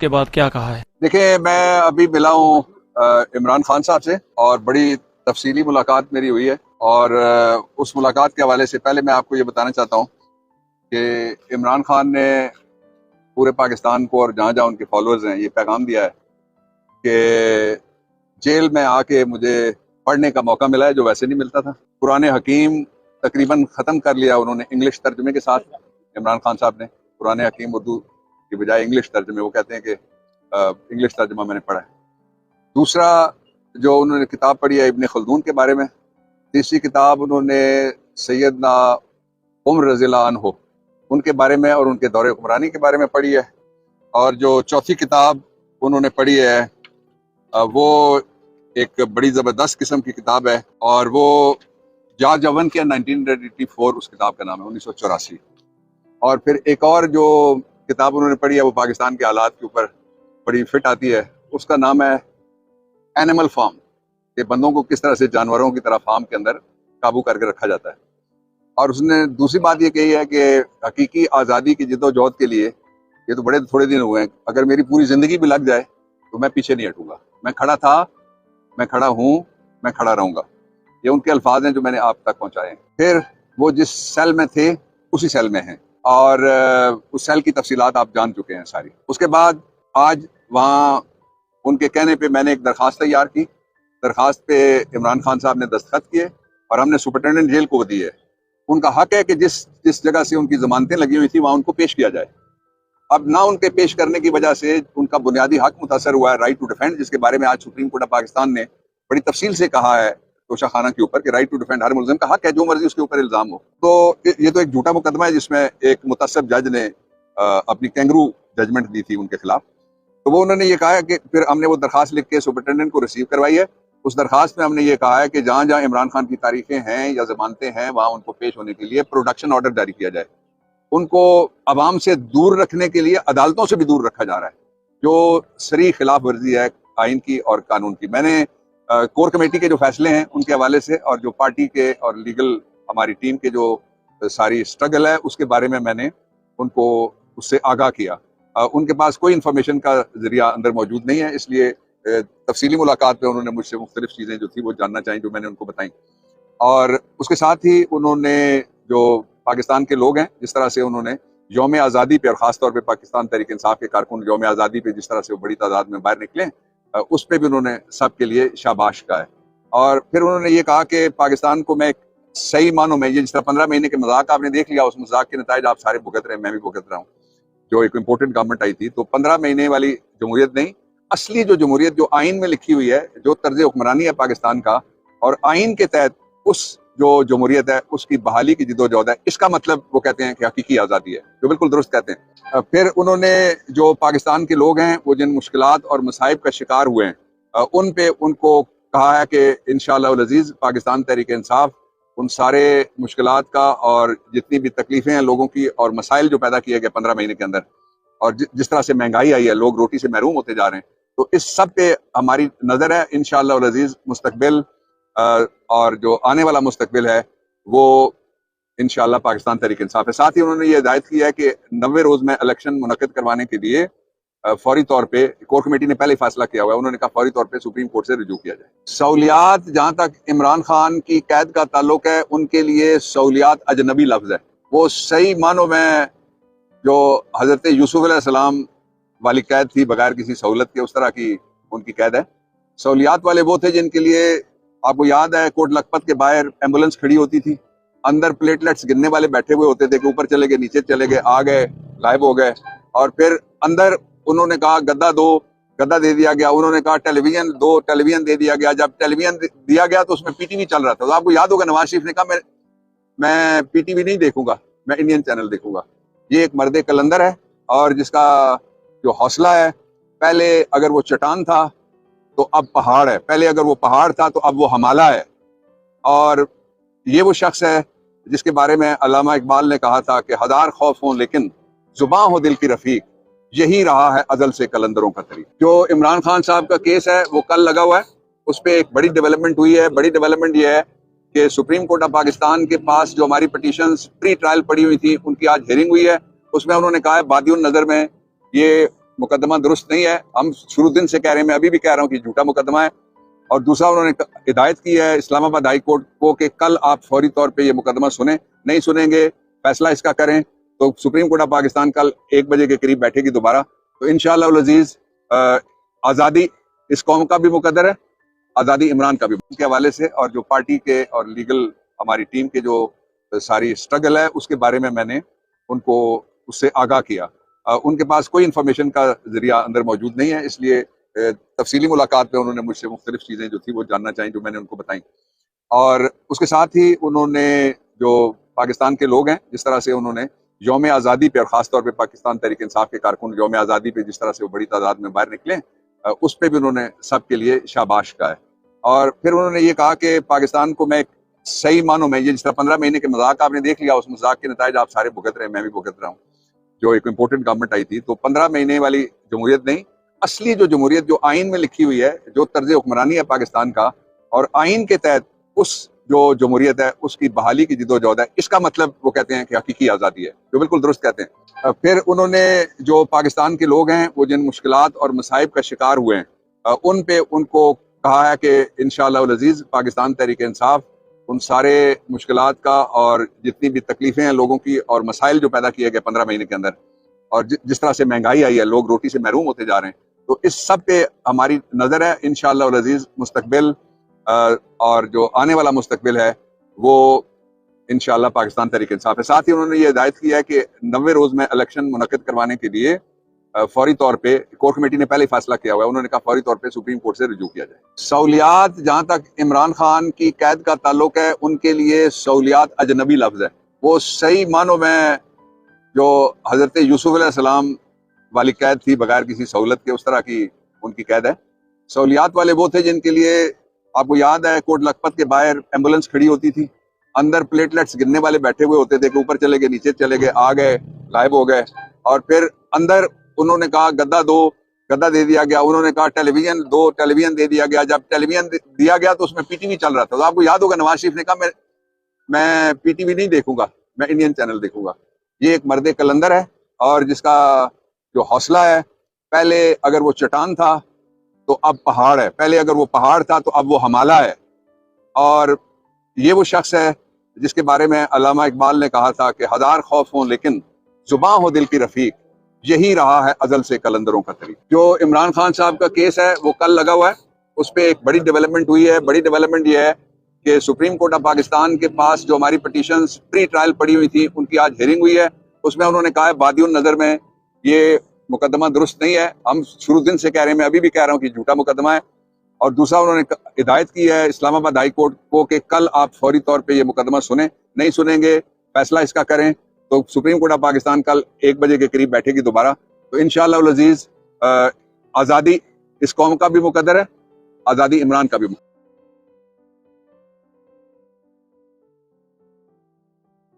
के बाद क्या कहा है? देखिए, मैं अभी मिला हूँ इमरान खान साहब से और बड़ी तफसीली मुलाकात मेरी हुई है। और उस मुलाकात के हवाले से पहले मैं आपको ये बताना चाहता हूँ कि इमरान खान ने पूरे पाकिस्तान को और जहाँ जहाँ उनके फॉलोअर्स हैं ये पैगाम दिया है कि जेल में आके मुझे पढ़ने का मौका मिला है जो वैसे नहीं मिलता था। कुरान हकीम तकरीबन ख़त्म कर लिया उन्होंने इंग्लिश तर्जुमे के साथ। इमरान खान साहब ने कुरान हकीम उर्दू की बजाय इंग्लिश तर्जुमे, वो कहते हैं कि इंग्लिश तर्जुमा मैंने पढ़ा है। दूसरा, जो उन्होंने किताब पढ़ी है इब्न खल्दून के बारे में। तीसरी किताब उन्होंने सैयदना उमर रज़ियल्लाहु अन्हु उनके बारे में और उनके दौरे हुक्मरानी के बारे में पढ़ी है। और जो चौथी किताब उन्होंने पढ़ी है वो एक बड़ी ज़बरदस्त किस्म की किताब है और वो जॉर्ज ओवन के 1984 उस किताब का नाम है, 1984। और फिर एक और जो किताब उन्होंने पढ़ी है वो पाकिस्तान के हालात के ऊपर बड़ी फिट आती है, उसका नाम है एनिमल फार्म, कि बंदों को किस तरह से जानवरों की तरह फार्म के अंदर काबू करके रखा जाता है। और उसने दूसरी बात ये कही है कि हकीकी आज़ादी की जद्दोजहद के लिए ये तो बड़े थोड़े दिन हुए हैं, अगर मेरी पूरी ज़िंदगी भी लग जाए तो मैं पीछे नहीं हटूंगा। मैं खड़ा था, मैं खड़ा हूँ, मैं खड़ा रहूंगा। ये उनके अल्फाज हैं जो मैंने आप तक पहुँचाए हैं। फिर वो जिस सेल में थे उसी सेल में हैं और उस सेल की तफसीलात आप जान चुके हैं सारी। उसके बाद आज वहाँ उनके कहने पे मैंने एक दरख्वास्त तैयार की। दरख्वास्त पे इमरान खान साहब ने दस्तखत किए और हमने सुपरिटेंडेंट जेल को दी है। उनका हक है कि जिस जिस जगह से उनकी जमानतें लगी हुई थी वहाँ उनको पेश किया जाए। अब ना उनके पेश करने की वजह से उनका बुनियादी हक मुतासर हुआ है, राइट टू डिफेंड, जिसके बारे में आज सुप्रीम कोर्ट ऑफ पाकिस्तान ने बड़ी तफसील से कहा है तोशा खाना के ऊपर कि राइट टू डिफेंड हर मुल्जिम का हक है, जो मर्जी उसके ऊपर इल्जाम हो। तो ये तो एक झूठा मुकदमा है जिसमें एक मुतअस्सिब जज ने अपनी कैंगरू जजमेंट दी थी उनके खिलाफ। तो वो उन्होंने ये कहा है कि फिर हमने वो दरखास्त लिख के सुपरिटेंडेंट को रिसीव करवाई है। उस दरखास्त में हमने ये कहा है कि जहाँ जहाँ इमरान खान की तारीखें हैं या जमानतें हैं वहाँ उनको पेश होने के लिए प्रोडक्शन ऑर्डर जारी किया जाए। उनको अवाम से दूर रखने के लिए अदालतों से भी दूर रखा जा रहा है, जो सरी खिलाफ वर्जी है आइन की और कानून की। मैंने कोर कमेटी के जो फैसले हैं उनके हवाले से और जो पार्टी के और लीगल हमारी टीम के जो सारी स्ट्रगल है उसके बारे में मैंने उनको उससे आगाह किया। उनके पास कोई इन्फॉर्मेशन का जरिया अंदर मौजूद नहीं है, इसलिए तफसीली मुलाकात में उन्होंने मुझसे मुख्तलिफ चीज़ें जो थी वो जानना चाहिए जो मैंने उनको बताई। और उसके साथ ही उन्होंने जो पाकिस्तान के लोग हैं जिस तरह से उन्होंने यौम आज़ादी पे और ख़ासतौर पे पाकिस्तान तहरीक इंसाफ के कारकुन यौम आज़ादी पे जिस तरह से वो बड़ी तादाद में बाहर निकले, उस पर भी उन्होंने सब के लिए शाबाश कहा है। और फिर उन्होंने ये कहा कि पाकिस्तान को मैं सही मानों में, ये जिस तरह 15 महीने के मजाक आपने देख लिया, उस मजाक के नताइज आप सारे भुगत रहे हैं, मैं भी भुगत रहा हूँ। जो एक इम्पोर्टेंट गवर्नमेंट आई थी तो 15 महीने वाली जमहूरियत नहीं, असली जो जमहूरियत जो आइन में लिखी हुई है, जो तर्ज हुक्मरानी है पाकिस्तान का और आइन के तहत उस जो जमहूरियत है उसकी बहाली की जिद्दोजहद है, इसका मतलब वो कहते हैं कि हकीकी आज़ादी है, जो बिल्कुल दुरुस्त कहते हैं। फिर उन्होंने जो पाकिस्तान के लोग हैं वो जिन मुश्किलात और मसाइब का शिकार हुए हैं उन पे उनको कहा है कि इंशाअल्लाह अज़ीज़ पाकिस्तान तहरीक इंसाफ उन सारे मुश्किलात का और जितनी भी तकलीफें हैं लोगों की और मसाइल जो पैदा किए गए 15 महीने के अंदर और जिस तरह से महंगाई आई है, लोग रोटी से महरूम होते जा रहे हैं, तो इस सब पे हमारी नज़र है। इंशाअल्लाह अज़ीज़ मुस्तकबिल और जो आने वाला मुस्तकबिल है वो इंशाअल्लाह पाकिस्तान तहरीक इंसाफ है। साथ ही उन्होंने ये हिदायत की है कि 90 रोज़ में इलेक्शन मुनक्किद करवाने के लिए फौरी तौर पे कोर कमेटी ने पहले ही फैसला किया हुआ है, उन्होंने कहा फौरी तौर पे सुप्रीम कोर्ट से रिजू किया जाए। सहूलियात, जहाँ तक इमरान खान की कैद का ताल्लुक है, उनके लिए सहूलियात अजनबी लफ्ज़ है। वो सही मानों में जो हज़रत यूसुफ अलैहिस्सलाम वाली कैद थी बगैर किसी सहूलत के, उस तरह की उनकी कैद है। सहूलियात वाले वो थे जिनके लिए आपको याद है कोट लखपत के बाहर एम्बुलेंस खड़ी होती थी, अंदर प्लेटलेट्स गिनने वाले बैठे हुए होते थे कि ऊपर चले गए, नीचे चले गए, आ गए, गायब हो गए। और फिर अंदर उन्होंने कहा गद्दा दो, गद्दा दे दिया गया। उन्होंने कहा टेलीविजन दो, टेलीविजन दे दिया गया। जब टेलीविजन दिया गया तो उसमें पीटीवी चल रहा था, तो आपको याद होगा नवाज शरीफ ने कहा मैं पीटीवी नहीं देखूंगा, मैं इंडियन चैनल देखूंगा। ये एक मर्द कलंदर है और जिसका जो हौसला है, पहले अगर वो चट्टान था तो अब पहाड़ है, पहले अगर वो पहाड़ था तो अब वो हिमालय है। और ये वो शख्स है जिसके बारे में अल्लामा इकबाल ने कहा था कि हजार खौफ हो लेकिन जुबां हो दिल की रफीक, यही रहा है अजल से कलंदरों का तरीक। जो इमरान खान साहब का केस है वो कल लगा हुआ है, उस पर एक बड़ी डेवलपमेंट हुई है। बड़ी डेवलपमेंट ये है कि सुप्रीम कोर्ट ऑफ पाकिस्तान के पास जो हमारी पिटीशंस प्री ट्रायल पड़ी हुई थी उनकी आज हियरिंग हुई है। उसमें उन्होंने कहा है बादियुन नजर में ये मुकदमा दुरुस्त नहीं है, हम शुरू दिन से कह रहे हैं, मैं अभी भी कह रहा हूँ कि झूठा मुकदमा है। और दूसरा उन्होंने हिदायत की है इस्लामाबाद हाई कोर्ट को कि कल आप फौरी तौर पे ये मुकदमा सुने, नहीं सुनेंगे फैसला इसका करें तो सुप्रीम कोर्ट ऑफ पाकिस्तान कल 1 बजे के करीब बैठेगी दोबारा। तो इंशाअल्लाह उल अजीज आज़ादी इस कौम का भी मुकद्दर है, आज़ादी इमरान का भी के हवाले से, और जो पार्टी के और लीगल हमारी टीम के जो सारी स्ट्रगल है उसके बारे में मैंने उनको उससे आगाह किया। उनके पास कोई इन्फॉर्मेशन का जरिया अंदर मौजूद नहीं है, इसलिए तफसीली मुलाकात में उन्होंने मुझसे मुख्तलिफ चीज़ें जो थी वो जानना चाहिए जो मैंने उनको बताई। और उसके साथ ही उन्होंने जो पाकिस्तान के लोग हैं जिस तरह से उन्होंने यौम आज़ादी पे और ख़ासतौर पे पाकिस्तान तहरीक इंसाफ के कारकुन यौम आज़ादी पे जिस तरह से वो बड़ी तादाद में बाहर निकले, उस पर भी उन्होंने सबके लिए शाबाश कहा है। और फिर उन्होंने ये कहा कि पाकिस्तान को मैं सही मानों में, ये जिस तरह 15 महीने के मजाक आपने देख लिया, उस मजाक के नतीजे आप सारे भुगत रहे हैं, मैं भी भुगत रहा हूँ। जो एक इम्पोर्टेंट गवर्नमेंट आई थी तो 15 महीने वाली जमहूरियत नहीं, असली जो जमहूरियत जो आइन में लिखी हुई है, जो तर्ज हुक्मरानी है पाकिस्तान का, और आइन के तहत उस जो जमहूरियत है उसकी बहाली की जिदोजहद है, इसका मतलब वो कहते हैं कि हकीकी आज़ादी है, जो बिल्कुल दुरुस्त कहते हैं। फिर उन्होंने जो पाकिस्तान के लोग हैं वो जिन मुश्किलात और मसाइब का शिकार हुए हैं उन पे उनको कहा है कि इंशाअल्लाह उल अज़ीज़ पाकिस्तान तहरीक इंसाफ उन सारे मुश्किलात का और जितनी भी तकलीफें हैं लोगों की और मसाइल जो पैदा किए गए 15 महीने के अंदर, और जिस तरह से महंगाई आई है, लोग रोटी से महरूम होते जा रहे हैं, तो इस सब पे हमारी नज़र है। इंशाअल्लाह उल अज़ीज़ मुस्तकबिल और जो आने वाला मुस्तकबिल है वो इंशाअल्लाह पाकिस्तान तहरीक इंसाफ है। साथ ही उन्होंने ये हिदायत की है कि 90 रोज़ में इलेक्शन मुनक्किद करवाने के लिए फौरी तौर पे कोर कमेटी ने पहले ही फैसला किया हुआ है, उन्होंने कहा फौरी तौर पे सुप्रीम कोर्ट से रुजू किया जाए। सहूलियात, जहां तक इमरान खान की कैद का ताल्लुक है, उनके लिए सहूलियात अजनबी लफ्ज है। वो सही मानों में जो हजरत यूसुफ अलैहिस्सलाम वाली कैद थी बगैर किसी सहूलत के, उस तरह की उनकी कैद है। सहूलियात वाले वो थे जिनके लिए आपको याद है कोट लखपत के बाहर एम्बुलेंस खड़ी होती थी, अंदर प्लेटलेट्स गिनने वाले बैठे हुए होते थे कि ऊपर चले गए, नीचे चले गए, आ गए, गायब हो गए। और फिर अंदर उन्होंने कहा गद्दा दो, गद्दा दे दिया गया। उन्होंने कहा टेलीविजन दो, टेलीविजन दे दिया गया। जब टेलीविजन दिया गया तो उसमें पीटीवी चल रहा था, तो आपको याद होगा नवाज शरीफ ने कहा मैं पीटीवी नहीं देखूंगा, मैं इंडियन चैनल देखूंगा। ये एक मर्द कलंदर है और जिसका जो हौसला है, पहले अगर वो चट्टान था तो अब पहाड़ है, पहले अगर वो पहाड़ था तो अब वो हिमालय है। और ये वो शख्स है जिसके बारे में अल्लामा इकबाल ने कहा था कि हजार खौफ हो लेकिन जुबां हो दिल की रफीक, यही रहा है अजल से कलंदरों का तरीक। जो इमरान खान साहब का केस है वो कल लगा हुआ है, उस पर एक बड़ी डेवलपमेंट हुई है। बड़ी डेवलपमेंट ये है कि सुप्रीम कोर्ट ऑफ पाकिस्तान के पास जो हमारी पिटीशन प्री ट्रायल पड़ी हुई थी उनकी आज हियरिंग हुई है। उसमें उन्होंने कहा है बादियुन नजर में ये मुकदमा दुरुस्त नहीं है, हम शुरू दिन से कह रहे हैं, मैं अभी भी कह रहा हूँ कि झूठा मुकदमा है। और दूसरा उन्होंने हिदायत की है इस्लामाबाद हाई कोर्ट को कि कल आप फौरी तौर पे ये मुकदमा सुने, नहीं सुनेंगे फैसला इसका करें तो सुप्रीम कोर्ट ऑफ पाकिस्तान कल 1 बजे के करीब बैठेगी दोबारा। तो इंशाअल्लाह उल अज़ीज़ आज़ादी इस कौम का भी मुकद्दर है, आज़ादी इमरान का भी।